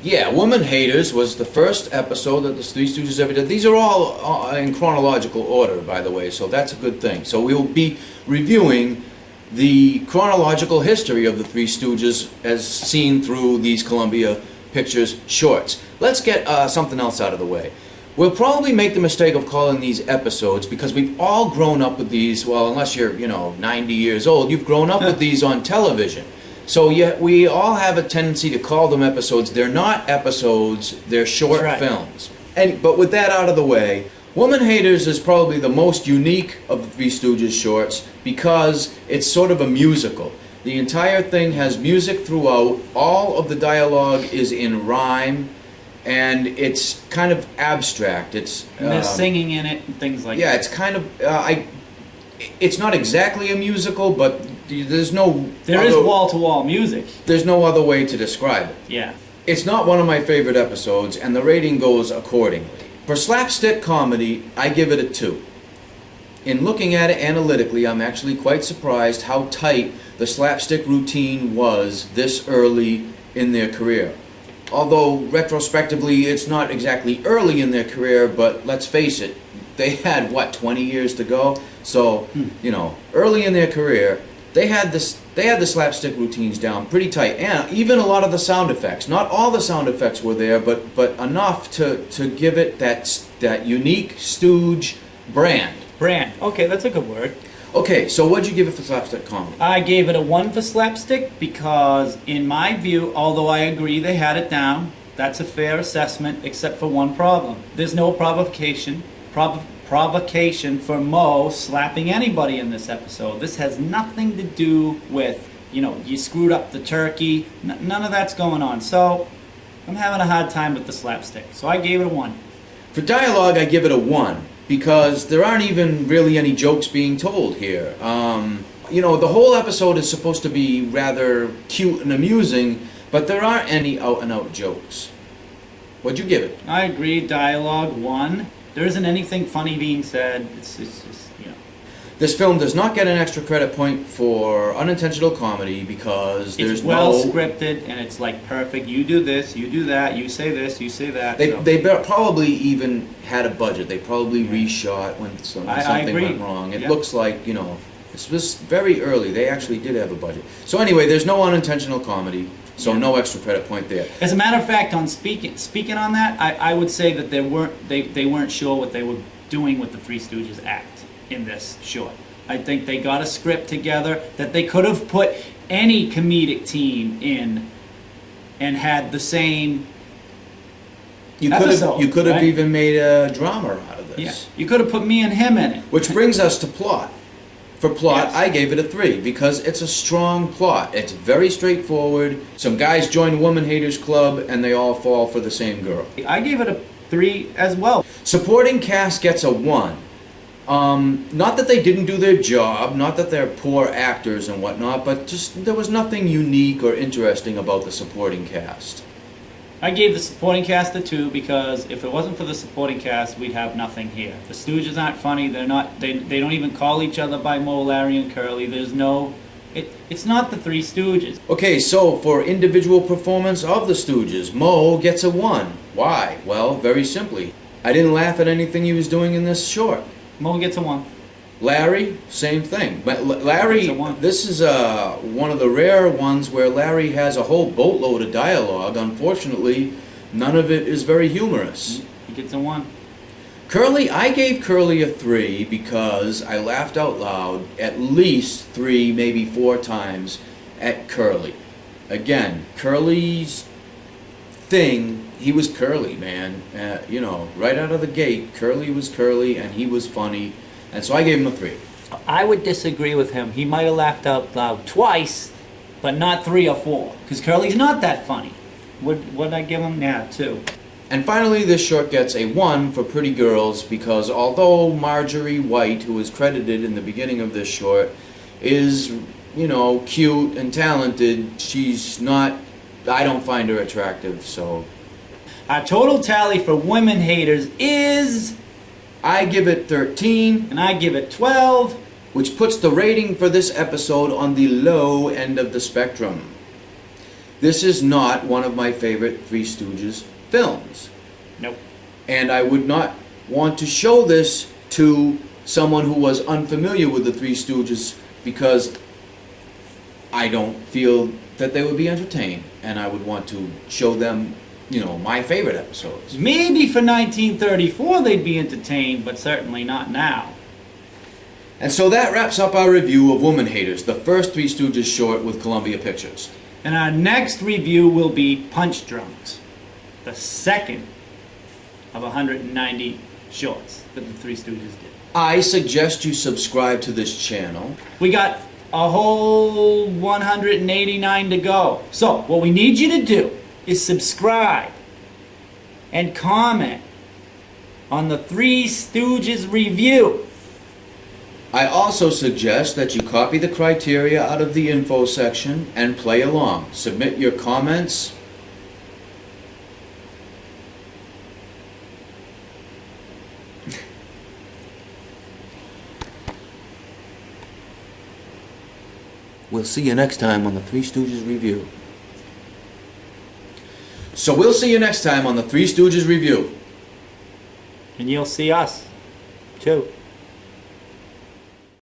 Yeah, Woman Haters was the first episode that the Three Stooges ever did. These are all in chronological order, by the way, so that's a good thing. So we will be reviewing the chronological history of the Three Stooges as seen through these Columbia Pictures shorts. Let's get something else out of the way. We'll probably make the mistake of calling these episodes because we've all grown up with these, well, unless you're, 90 years old, you've grown up with these on television. So yeah, we all have a tendency to call them episodes. They're not episodes, they're short films. But with that out of the way, Woman Haters is probably the most unique of the Three Stooges shorts because it's sort of a musical. The entire thing has music throughout, all of the dialogue is in rhyme, and it's kind of abstract. And there's singing in it and things like that. Yeah, it's kind of, it's not exactly a musical, but there's no... There is wall-to-wall music. There's no other way to describe it. Yeah. It's not one of my favorite episodes, and the rating goes accordingly. For slapstick comedy, I give it a 2. In looking at it analytically, I'm actually quite surprised how tight the slapstick routine was this early in their career. Although, retrospectively, it's not exactly early in their career, but let's face it, they had, 20 years to go? So, early in their career, they had the slapstick routines down pretty tight, and even a lot of the sound effects. Not all the sound effects were there, but enough to give it that unique Stooge brand. Brand. Okay, that's a good word. Okay, so what'd you give it for slapstick comedy? I gave it a 1 for slapstick because, in my view, although I agree they had it down, that's a fair assessment, except for one problem. There's no provocation for Mo slapping anybody in this episode. This has nothing to do with, you screwed up the turkey. None of that's going on. So I'm having a hard time with the slapstick. So I gave it a 1. For dialogue, I give it a 1 because there aren't even really any jokes being told here. The whole episode is supposed to be rather cute and amusing, but there aren't any out-and-out jokes. What'd you give it? I agree. Dialogue 1. There isn't anything funny being said. It's just, This film does not get an extra credit point for unintentional comedy because it's well scripted and it's like perfect. You do this, you do that, you say this, you say that. They probably even had a budget. They probably reshot when something went wrong. It looks like, this was very early. They actually did have a budget. So anyway, there's no unintentional comedy. So no extra credit point there. As a matter of fact, on speaking on that, I would say that they weren't sure what they were doing with the Three Stooges act in this short. I think they got a script together that they could have put any comedic team in and had the same episode. You could have even made a drama out of this. Yeah. You could have put me and him in it. Which brings us to plot. For plot, Yes. I gave it a 3 because it's a strong plot. It's very straightforward. Some guys join Woman Haters Club and they all fall for the same girl. I gave it a 3 as well. Supporting cast gets a 1. Not that they didn't do their job, not that they're poor actors and whatnot, but just there was nothing unique or interesting about the supporting cast. I gave the supporting cast a 2 because if it wasn't for the supporting cast, we'd have nothing here. The Stooges aren't funny. They don't even call each other by Mo, Larry, and Curly. There's no... It's not the Three Stooges. Okay, so for individual performance of the Stooges, Mo gets a 1. Why? Well, very simply. I didn't laugh at anything he was doing in this short. Mo gets a 1. Larry, same thing. But Larry, this is one of the rare ones where Larry has a whole boatload of dialogue. Unfortunately, none of it is very humorous. He gets a 1. Curly, I gave Curly a 3 because I laughed out loud at least 3, maybe 4 times at Curly. Again, Curly's thing, he was Curly, man. Right out of the gate, Curly was Curly and he was funny. And so I gave him a 3. I would disagree with him. He might have laughed out loud twice, but not 3 or 4. Because Curly's not that funny. What'd I give him? Yeah, 2. And finally, this short gets a 1 for Pretty Girls because although Marjorie White, who is credited in the beginning of this short, is, cute and talented, she's not, I don't find her attractive, so. Our total tally for Women Haters is... I give it 13. And I give it 12. Which puts the rating for this episode on the low end of the spectrum. this is not one of my favorite Three Stooges films. Nope. And I would not want to show this to someone who was unfamiliar with the Three Stooges because I don't feel that they would be entertained. And I would want to show them, you know, my favorite episodes. Maybe for 1934 they'd be entertained, but certainly not now. And so that wraps up our review of Woman Haters, the first Three Stooges short with Columbia Pictures. And our next review will be Punch Drunks, the second of 190 shorts that the Three Stooges did. I suggest you subscribe to this channel. We got a whole 189 to go. So what we need you to do is subscribe and comment on the Three Stooges review. I also suggest that you copy the criteria out of the info section and play along. Submit your comments. We'll see you next time on the Three Stooges review. So we'll see you next time on the Three Stooges review. And you'll see us too.